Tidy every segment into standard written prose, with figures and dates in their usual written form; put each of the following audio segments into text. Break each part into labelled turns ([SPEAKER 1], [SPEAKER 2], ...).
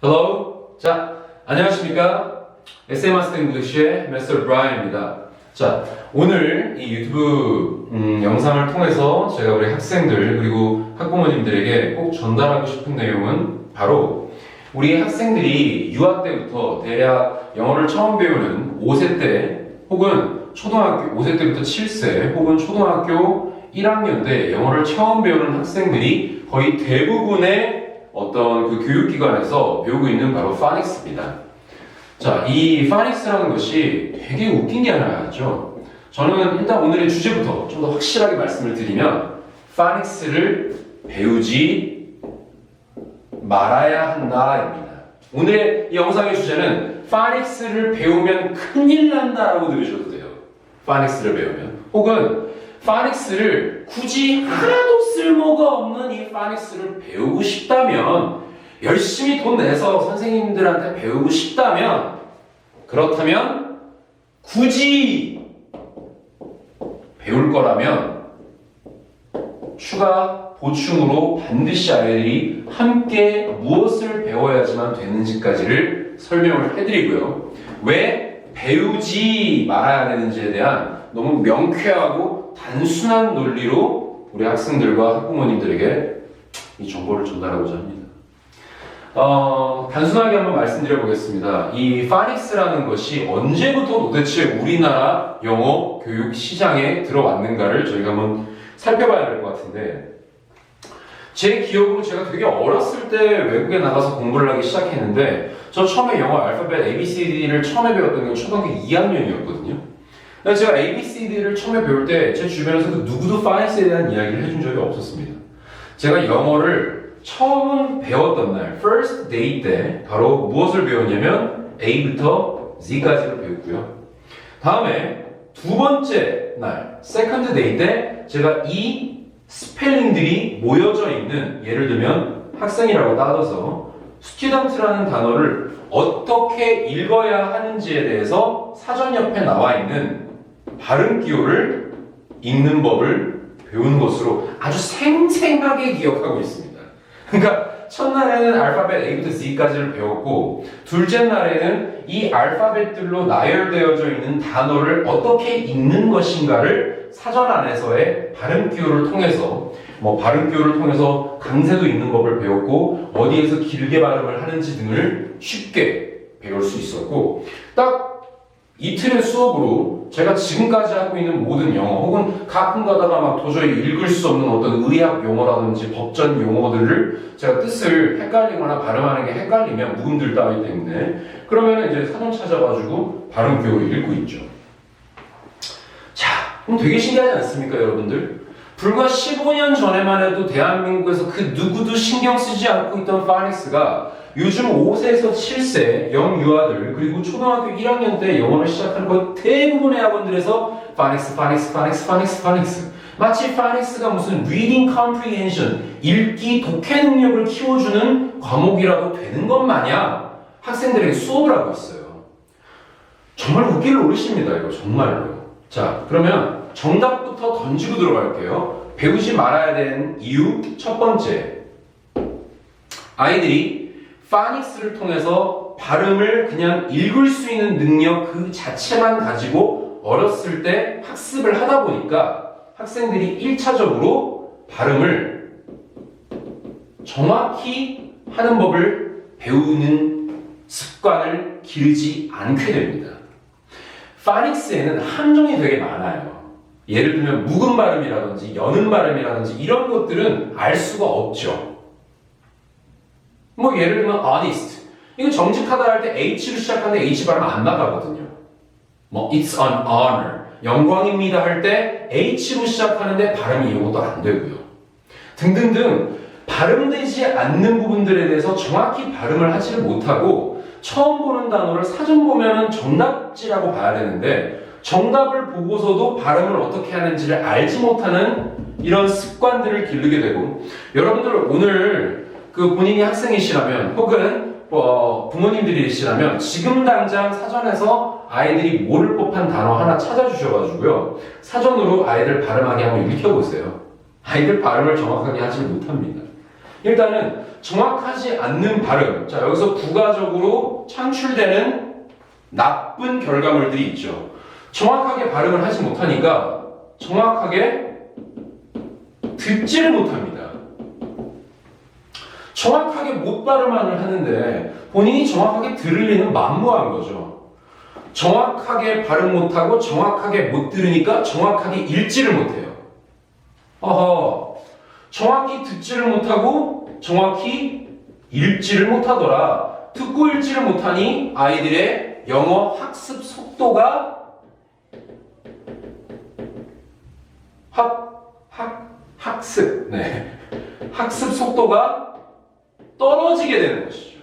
[SPEAKER 1] Hello. 자, 안녕하십니까? SM 마스터 잉글리시의 Mr. Brian입니다. 자, 오늘 이 유튜브 영상을 통해서 제가 우리 학생들 그리고 학부모님들에게 꼭 전달하고 싶은 내용은 바로 우리 학생들이 유아 때부터 대략 영어를 처음 배우는 5세 때 혹은 초등학교 5세 때부터 7세 혹은 초등학교 1학년 때 영어를 처음 배우는 학생들이 거의 대부분의 어떤 그 교육기관에서 배우고 있는 바로 파닉스입니다. 자, 이 파닉스라는 것이 되게 웃긴 게 하나 있죠. 저는 일단 오늘의 주제부터 좀 더 확실하게 말씀을 드리면 파닉스를 배우지 말아야 한다입니다. 오늘의 이 영상의 주제는 파닉스를 배우면 큰일 난다라고 들으셔도 돼요. 파닉스를 배우면. 혹은 파닉스를 굳이 하나도 쓸모가 없는 이 파닉스를 배우고 싶다면, 열심히 돈 내서 선생님들한테 배우고 싶다면, 그렇다면 굳이 배울 거라면 추가 보충으로 반드시 아이들이 함께 무엇을 배워야지만 되는지까지를 설명을 해드리고요. 왜 배우지 말아야 되는지에 대한 너무 명쾌하고 단순한 논리로 우리 학생들과 학부모님들에게 이 정보를 전달하고자 합니다. 단순하게 한번 말씀드려 보겠습니다. 이 파닉스라는 것이 언제부터 도대체 우리나라 영어 교육 시장에 들어왔는가를 저희가 한번 살펴봐야 될 것 같은데, 제 기억으로 제가 되게 어렸을 때 외국에 나가서 공부를 하기 시작했는데, 저 처음에 영어 알파벳 ABCD를 처음에 배웠던 게 초등학교 2학년이었거든요. 제가 ABCD를 처음에 배울 때 제 주변에서도 누구도 파닉스에 대한 이야기를 해준 적이 없었습니다. 제가 영어를 처음 배웠던 날, first day 때 바로 무엇을 배웠냐면 A부터 Z까지를 배웠고요. 다음에 두 번째 날, second day 때 제가 이 스펠링들이 모여져 있는, 예를 들면 학생이라고 따져서 student라는 단어를 어떻게 읽어야 하는지에 대해서 사전 옆에 나와 있는 발음 기호를 읽는 법을 배운 것으로 아주 생생하게 기억하고 있습니다. 그러니까 첫날에는 알파벳 A부터 Z까지를 배웠고, 둘째 날에는 이 알파벳들로 나열되어져 있는 단어를 어떻게 읽는 것인가를 사전 안에서의 발음 기호를 통해서, 발음 기호를 통해서 강세도 읽는 법을 배웠고, 어디에서 길게 발음을 하는지 등을 쉽게 배울 수 있었고, 딱 이틀의 수업으로 제가 지금까지 하고 있는 모든 영어, 혹은 가끔 가다가 막 도저히 읽을 수 없는 어떤 의학 용어라든지 법전 용어들을 제가 뜻을 헷갈리거나 발음하는 게 헷갈리면, 묵음들 따위 때문에, 그러면 이제 사전 찾아가지고 발음 기호를 읽고 있죠. 자, 그럼 되게 신기하지 않습니까, 여러분들? 불과 15년 전에만 해도 대한민국에서 그 누구도 신경 쓰지 않고 있던 파닉스가 요즘 5세에서 7세 영유아들, 그리고 초등학교 1학년 때 영어를 시작하는 거의 대부분의 학원들에서 파닉스. 마치 파닉스가 무슨 reading comprehension, 읽기 독해 능력을 키워주는 과목이라도 되는 것 마냥 학생들에게 수업을 하고 있어요. 정말 웃길 노릇입니다, 이거 정말로. 자, 그러면 정답부터 던지고 들어갈게요. 배우지 말아야 되는 이유 첫 번째, 아이들이 파닉스를 통해서 발음을 그냥 읽을 수 있는 능력 그 자체만 가지고 어렸을 때 학습을 하다 보니까 학생들이 1차적으로 발음을 정확히 하는 법을 배우는 습관을 기르지 않게 됩니다. 파닉스에는 함정이 되게 많아요. 예를 들면 묵음 발음이라든지 여는 발음이라든지 이런 것들은 알 수가 없죠. 예를 들면 honest, 이거 정직하다 할 때 H로 시작하는데 H 발음 안 나가거든요. it's an honor, 영광입니다 할 때 H로 시작하는데 발음이 이것도 안 되고요. 등등등 발음되지 않는 부분들에 대해서 정확히 발음을 하지를 못하고, 처음 보는 단어를 사전 보면은 정답지라고 봐야 되는데 정답을 보고서도 발음을 어떻게 하는지를 알지 못하는 이런 습관들을 기르게 되고, 여러분들 오늘 그 본인이 학생이시라면 혹은 부모님들이시라면 지금 당장 사전에서 아이들이 모를 법한 단어 하나 찾아주셔가지고요, 사전으로 아이들 발음하게 한번 읽혀보세요. 아이들 발음을 정확하게 하지 못합니다. 일단은 정확하지 않는 발음, 자 여기서 부가적으로 창출되는 나쁜 결과물들이 있죠. 정확하게 발음을 하지 못하니까 정확하게 듣지를 못합니다. 정확하게 못 발음을 하는데 본인이 정확하게 들을 리는 만무한 거죠. 정확하게 발음 못하고 정확하게 못 들으니까 정확하게 읽지를 못해요. 정확히 듣지를 못하고 정확히 읽지를 못하더라. 듣고 읽지를 못하니 아이들의 영어 학습 속도가 학습 속도가 떨어지게 되는 것이죠.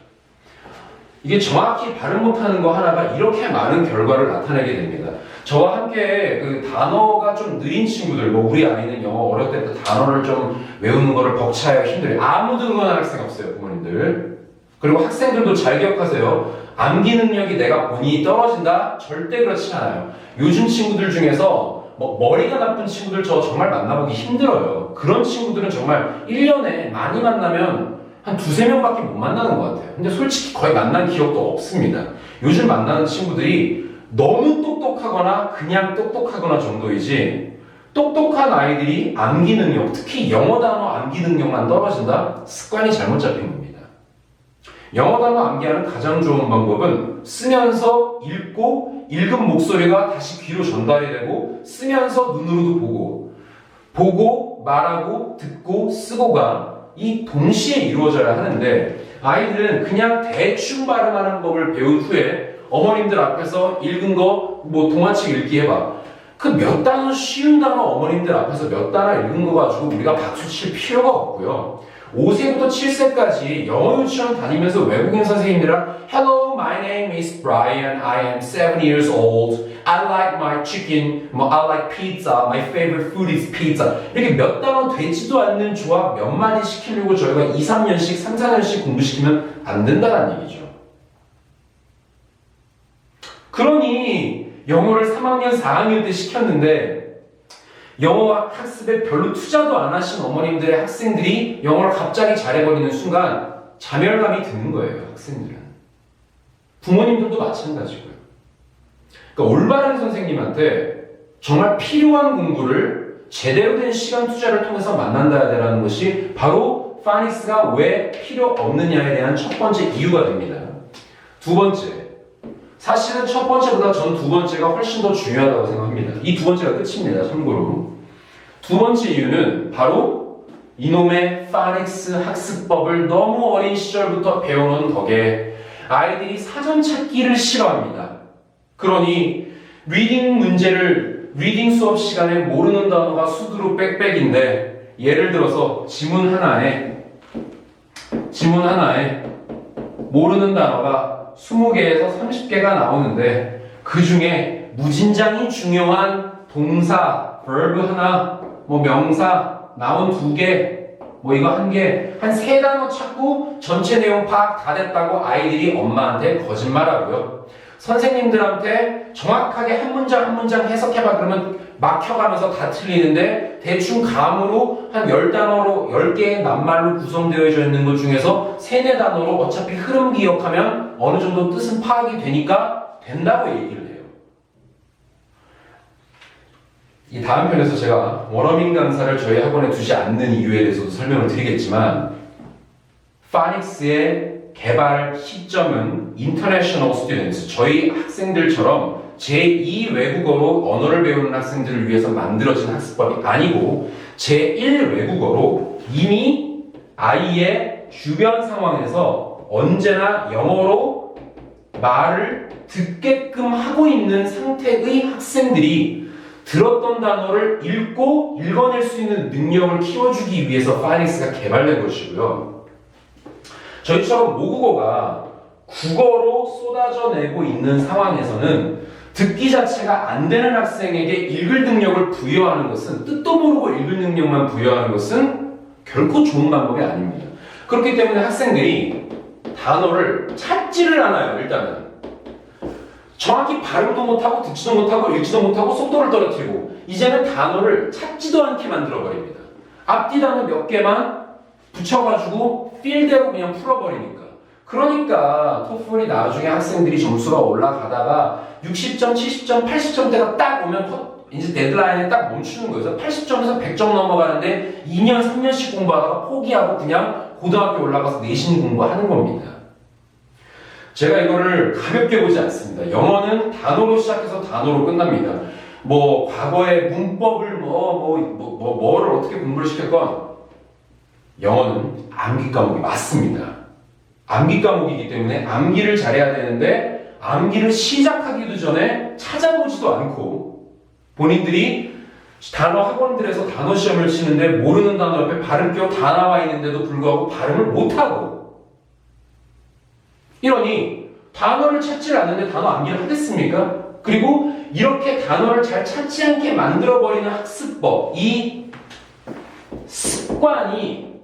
[SPEAKER 1] 이게 정확히 발음 못하는 거 하나가 이렇게 많은 결과를 나타내게 됩니다. 저와 함께 그 단어가 좀 느린 친구들, 뭐 우리 아이는 영어 어릴 때부터 단어를 좀 외우는 거를 벅차야 힘들어요. 아무도 응원할 학생 없어요, 부모님들. 그리고 학생들도 잘 기억하세요. 암기 능력이 내가 본인이 떨어진다? 절대 그렇지 않아요. 요즘 친구들 중에서 머리가 나쁜 친구들 저 정말 만나보기 힘들어요. 그런 친구들은 정말 1년에 많이 만나면 한 2~3명밖에 못 만나는 것 같아요. 근데 솔직히 거의 만난 기억도 없습니다. 요즘 만나는 친구들이 너무 똑똑하거나 그냥 똑똑하거나 정도이지 똑똑한 아이들이 암기 능력, 특히 영어 단어 암기 능력만 떨어진다? 습관이 잘못 잡힌 겁니다. 영어 단어 암기하는 가장 좋은 방법은 쓰면서 읽고 읽은 목소리가 다시 귀로 전달이 되고 쓰면서 눈으로도 보고 말하고 듣고 쓰고가 이 동시에 이루어져야 하는데 아이들은 그냥 대충 발음하는 법을 배운 후에 어머님들 앞에서 읽은 거 뭐 동화책 읽기 해봐. 그 몇 단어 쉬운 단어 어머님들 앞에서 몇 단어 읽은 거 가지고 우리가 박수 칠 필요가 없고요. 5세부터 7세까지 영어 유치원 다니면서 외국인 선생님들이랑 Hello, my name is Brian. I am 7 years old. I like my chicken. I like pizza. My favorite food is pizza. 이렇게 몇 단어 되지도 않는 조합 몇 마디 시키려고 저희가 2~3년씩, 3~4년씩 공부시키면 안 된다는 얘기죠. 그러니 영어를 3학년, 4학년 때 시켰는데 영어 학습에 별로 투자도 안 하신 어머님들의 학생들이 영어를 갑자기 잘해버리는 순간 자멸감이 드는 거예요, 학생들은. 부모님들도 마찬가지고요. 그러니까 올바른 선생님한테 정말 필요한 공부를 제대로 된 시간 투자를 통해서 만난다라는 것이 바로 파닉스가 왜 필요 없느냐에 대한 첫 번째 이유가 됩니다. 두 번째, 사실은 첫 번째보다 전 두 번째가 훨씬 더 중요하다고 생각합니다. 이 두 번째가 끝입니다, 참고로. 두 번째 이유는 바로 이놈의 파닉스 학습법을 너무 어린 시절부터 배워놓은 덕에 아이들이 사전 찾기를 싫어합니다. 그러니 리딩 수업 시간에 모르는 단어가 수두룩 빽빽인데 예를 들어서 지문 하나에 모르는 단어가 20개에서 30개가 나오는데 그 중에 무진장이 중요한 동사, verb 하나, 명사 나온 2개, 이거 1개, 한 3단어 찾고 전체 내용 파악 다 됐다고 아이들이 엄마한테 거짓말하고요. 선생님들한테 정확하게 한 문장 한 문장 해석해봐 그러면 막혀가면서 다 틀리는데 대충 감으로 한 10단어로 10개의 낱말로 구성되어 있는 것 중에서 3~4단어로 어차피 흐름 기억하면 어느 정도 뜻은 파악이 되니까 된다고 얘기를 해요. 이 다음 편에서 제가 원어민 강사를 저희 학원에 두지 않는 이유에 대해서도 설명을 드리겠지만 파닉스의 개발 시점은 International Students, 저희 학생들처럼 제2 외국어로 언어를 배우는 학생들을 위해서 만들어진 학습법이 아니고 제1 외국어로 이미 아이의 주변 상황에서 언제나 영어로 말을 듣게끔 하고 있는 상태의 학생들이 들었던 단어를 읽고 읽어낼 수 있는 능력을 키워주기 위해서 파닉스가 개발된 것이고요. 저희처럼 모국어가 국어로 쏟아져 내고 있는 상황에서는 듣기 자체가 안 되는 학생에게 읽을 능력을 부여하는 것은 뜻도 모르고 읽을 능력만 부여하는 것은 결코 좋은 방법이 아닙니다. 그렇기 때문에 학생들이 단어를 찾지를 않아요. 일단은 정확히 발음도 못하고 듣지도 못하고 읽지도 못하고 속도를 떨어뜨리고 이제는 단어를 찾지도 않게 만들어버립니다. 앞뒤 단어 몇 개만 붙여가지고 필대로 그냥 풀어버리니까. 그러니까 토플이 나중에 학생들이 점수가 올라가다가 60점, 70점, 80점대가 딱 오면 이제 데드라인에 딱 멈추는 거예요. 그래서 80점에서 100점 넘어가는데 2년, 3년씩 공부하다가 포기하고 그냥 고등학교 올라가서 내신 공부하는 겁니다. 제가 이거를 가볍게 보지 않습니다. 영어는 단어로 시작해서 단어로 끝납니다. 뭐 과거의 문법을 뭐를 어떻게 공부를 시켰건 영어는 암기 과목이 맞습니다. 암기 과목이기 때문에 암기를 잘해야 되는데 암기를 시작하기도 전에 찾아보지도 않고 본인들이 단어 학원들에서 단어 시험을 치는데 모르는 단어 옆에 발음표 다 나와 있는데도 불구하고 발음을 못하고 이러니 단어를 찾지 않는데 단어 암기를 하겠습니까? 그리고 이렇게 단어를 잘 찾지 않게 만들어버리는 학습법, 이 습관이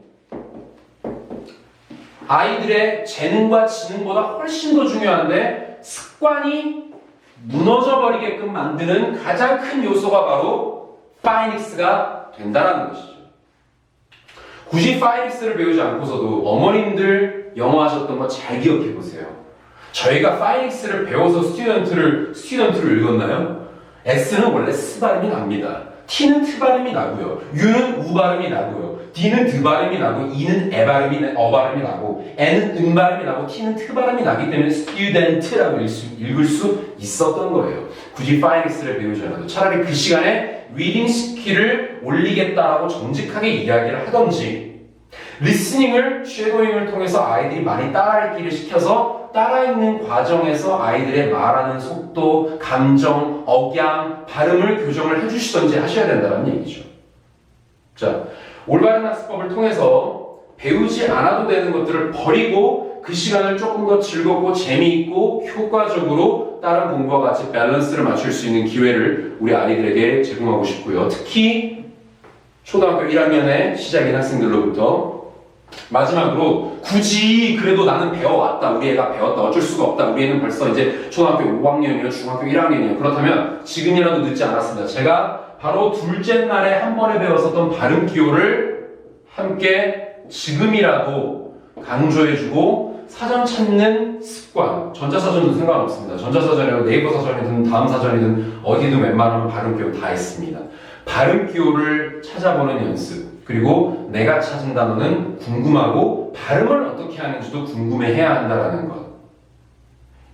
[SPEAKER 1] 아이들의 재능과 지능보다 훨씬 더 중요한데 습관이 무너져버리게끔 만드는 가장 큰 요소가 바로 파이닉스가 된다는 것이죠. 굳이 파이닉스를 배우지 않고서도 어머님들 영어 하셨던 거 잘 기억해 보세요. 저희가 파이닉스를 배워서 스튜던트를 읽었나요? S는 원래 스 발음이 납니다. T는 트 발음이 나고요. U는 우 발음이 나고요. D는 드 발음이 나고 E는 에 발음이 어 발음이 나고 N은 은 발음이 나고 T는 트 발음이 나기 때문에 student라고 읽을 수 있었던 거예요. 굳이 파이닉스를 배우지 않아도 차라리 그 시간에 리딩 스킬을 올리겠다라고 정직하게 이야기를 하던지 리스닝을 쉐도잉을 통해서 아이들이 많이 따라읽기를 시켜서 따라읽는 과정에서 아이들의 말하는 속도, 감정, 억양, 발음을 교정을 해주시던지 하셔야 된다는 얘기죠. 자, 올바른 학습법을 통해서 배우지 않아도 되는 것들을 버리고 그 시간을 조금 더 즐겁고 재미있고 효과적으로 다른 공부와 같이 밸런스를 맞출 수 있는 기회를 우리 아이들에게 제공하고 싶고요. 특히 초등학교 1학년에 시작인 학생들로부터 마지막으로 굳이 그래도 나는 배워왔다. 우리 애가 배웠다. 어쩔 수가 없다. 우리 애는 벌써 이제 초등학교 5학년이요. 중학교 1학년이요. 그렇다면 지금이라도 늦지 않았습니다. 제가 바로 둘째 날에 한 번에 배웠었던 발음 기호를 함께 지금이라도 강조해주고 사전 찾는 습관. 전자사전도 상관없습니다. 전자사전이든 네이버 사전이든 다음 사전이든 어디든 웬만하면 발음 기호 다 있습니다. 발음 기호를 찾아보는 연습. 그리고 내가 찾은 단어는 궁금하고 발음을 어떻게 하는지도 궁금해해야 한다는 것.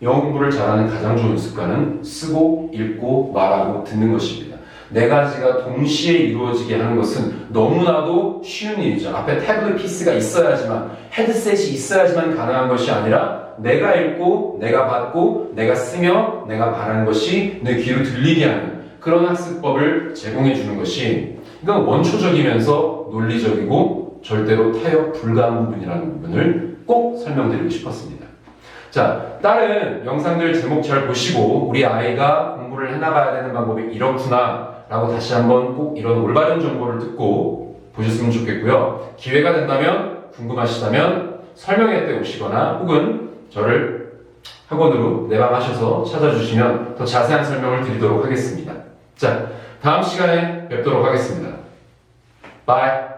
[SPEAKER 1] 영어 공부를 잘하는 가장 좋은 습관은 쓰고 읽고 말하고 듣는 것입니다. 네 가지가 동시에 이루어지게 하는 것은 너무나도 쉬운 일이죠. 앞에 태블릿 피스가 있어야지만, 헤드셋이 있어야지만 가능한 것이 아니라 내가 읽고 내가 받고 내가 쓰며 내가 말하는 것이 내 귀로 들리게 하는 그런 학습법을 제공해 주는 것이 이건 원초적이면서 논리적이고 절대로 타협 불가한 부분이라는 부분을 꼭 설명드리고 싶었습니다. 자, 다른 영상들 제목 잘 보시고 우리 아이가 공부를 해나가야 되는 방법이 이렇구나 라고 다시 한번 꼭 이런 올바른 정보를 듣고 보셨으면 좋겠고요. 기회가 된다면 궁금하시다면 설명회 때 오시거나 혹은 저를 학원으로 내방하셔서 찾아주시면 더 자세한 설명을 드리도록 하겠습니다. 자, 다음 시간에 뵙도록 하겠습니다. Bye.